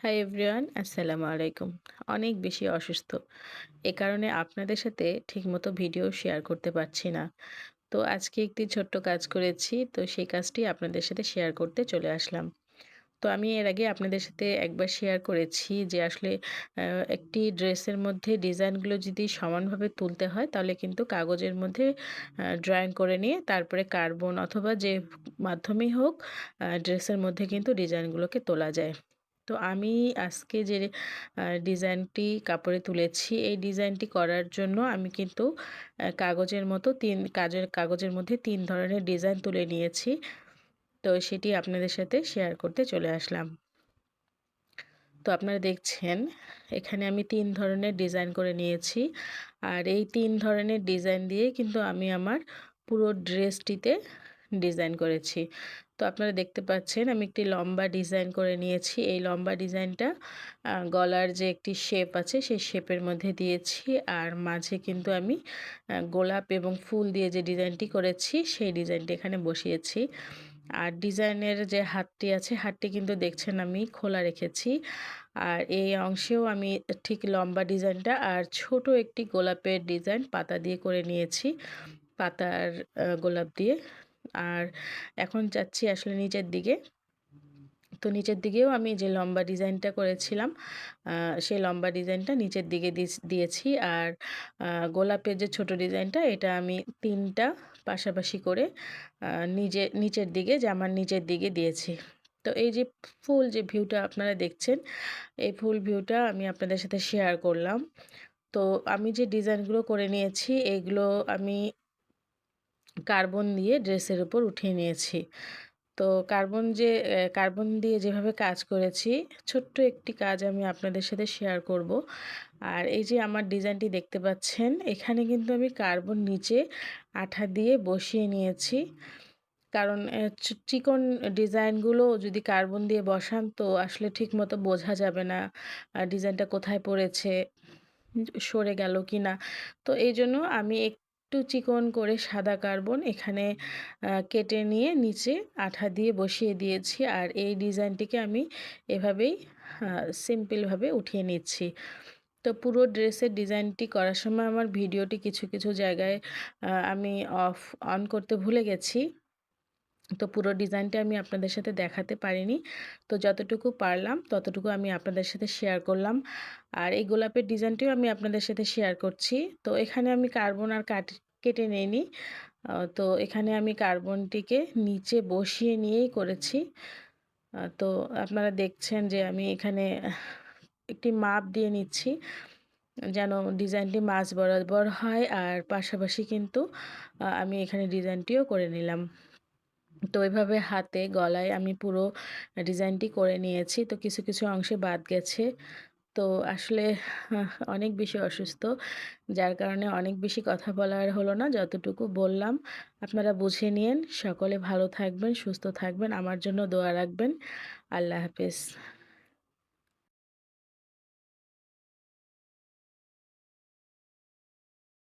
Hi everyone, আসসালামু আলাইকুম। অনেক বেশি অসুস্থ। এ কারণে আপনাদের সাথে ঠিকমতো ভিডিও শেয়ার করতে পারছি না। তো আজকে একটি ছোট্ট কাজ করেছি। তো সেই কাজটি আপনাদের সাথে শেয়ার করতে চলে আসলাম। তো আমি এর আগে আপনাদের সাথে একবার শেয়ার করেছি যে আসলে একটি ড্রেসের মধ্যে ডিজাইনগুলো যদি সমানভাবে তুলতে হয় তাহলে কিন্তু কাগজের মধ্যে ড্রয়িং করে নিয়ে তারপরে কার্বন অথবা যে মাধ্যমেই হোক ড্রেসের মধ্যে কিন্তু ডিজাইনগুলোকে তোলা যায়। তো আমি আজকে যে ডিজাইনটি কাপড়ে তুলেছি, এই ডিজাইনটি করার জন্য আমি কিন্তু কাগজের মতো কাগজের মধ্যে ৩ ধরনের ডিজাইন তুলে নিয়েছি। তো সেটি আপনাদের সাথে শেয়ার করতে চলে আসলাম। তো আপনারা দেখছেন এখানে আমি ৩ ধরনের ডিজাইন করে নিয়েছি। আর এই ৩ ধরনের ডিজাইন দিয়ে কিন্তু আমি আমার পুরো ড্রেসটিতে ডিজাইন করেছি। তো আপনারা দেখতে পাচ্ছেন আমি একটি লম্বা ডিজাইন করে নিয়েছি। এই লম্বা ডিজাইনটা গলার যে একটি শেপ আছে সেই শেপের মধ্যে দিয়েছি। আর মাঝে কিন্তু আমি গোলাপ এবং ফুল দিয়ে যে ডিজাইনটি করেছি সেই ডিজাইনটি এখানে বসিয়েছি। আর ডিজাইনের যে হাতটি আছে হাতটি কিন্তু দেখছেন আমি খোলা রেখেছি। আর এই অংশেও আমি ঠিক লম্বা ডিজাইনটা আর ছোট একটি গোলাপের ডিজাইন পাতা দিয়ে করে নিয়েছি। পাতার গোলাপ দিয়ে। আর এখন যাচ্ছি আসলে নিচের দিকে। তো নিচের দিকেও আমি যে লম্বা ডিজাইনটা করেছিলাম সেই লম্বা ডিজাইনটা নিচের দিকে দিয়েছি। আর গোলাপের যে ছোট ডিজাইনটা এটা আমি ৩টা পাশাপাশি করে নিচের দিকে জামার নিচের দিকে দিয়েছি। তো এই যে ফুল যে ভিউটা আপনারা দেখছেন, এই ফুল ভিউটা আমি আপনাদের সাথে শেয়ার করলাম। তো আমি যে ডিজাইনগুলো করে নিয়েছি এগুলো আমি কার্বন দিয়ে ড্রেসের উপর উঠিয়ে নিয়েছি। তো কার্বন দিয়ে যেভাবে কাজ করেছি, ছোট্ট একটি কাজ আমি আপনাদের সাথে শেয়ার করব। আর এই যে আমার ডিজাইনটি দেখতে পাচ্ছেন, এখানে কিন্তু আমি কার্বন নিচে আঠা দিয়ে বসিয়ে নিয়েছি। কারণ চিকন ডিজাইনগুলো যদি কার্বন দিয়ে বসান তো আসলে ঠিকমতো বোঝা যাবে না ডিজাইনটা কোথায় পড়েছে, সরে গেল কিনা। তো এইজন্য আমি একটু চিকন করে সাদা কার্বন এখানে কেটে নিয়ে নিচে আঠা দিয়ে বসিয়ে দিয়েছি। আর এই ডিজাইনটিকে আমি এভাবেই সিম্পলভাবে উঠিয়ে নিচ্ছি। তো পুরো ড্রেসের ডিজাইনটি করার সময় আমার ভিডিওটি কিছু কিছু জায়গায় আমি অন করতে ভুলে গেছি। তো পুরো ডিজাইনটা আমি আপনাদের সাথে দেখাতে পারিনি। তো যতটুকু পারলাম ততটুকু আমি আপনাদের সাথে শেয়ার করলাম। আর এই গোলাপের ডিজাইনটিও আমি আপনাদের সাথে শেয়ার করছি। তো এখানে আমি কার্বন আর কেটে নেইনি। তো এখানে আমি কার্বনটিকে নিচে বসিয়ে নিয়েই করেছি। তো আপনারা দেখছেন যে আমি এখানে একটি মাপ দিয়ে নিচ্ছি যেন ডিজাইনটি মাঝ বরাবর হয়। আর পাশাপাশি কিন্তু আমি এখানে ডিজাইনটিও করে নিলাম। তো এভাবে হাতে গলায় আমি পুরো ডিজাইনটি করে নিয়েছি। তো কিছু কিছু অংশে বাদ গেছে। তো আসলে অনেক বেশি অসুস্থ, যার কারণে অনেক বেশি কথা বলা আর হলো না। যতটুকু বললাম আপনারা বুঝে নিয়েন। সকলে ভালো থাকবেন, সুস্থ থাকবেন, আমার জন্য দোয়া রাখবেন। আল্লাহ হাফেজ।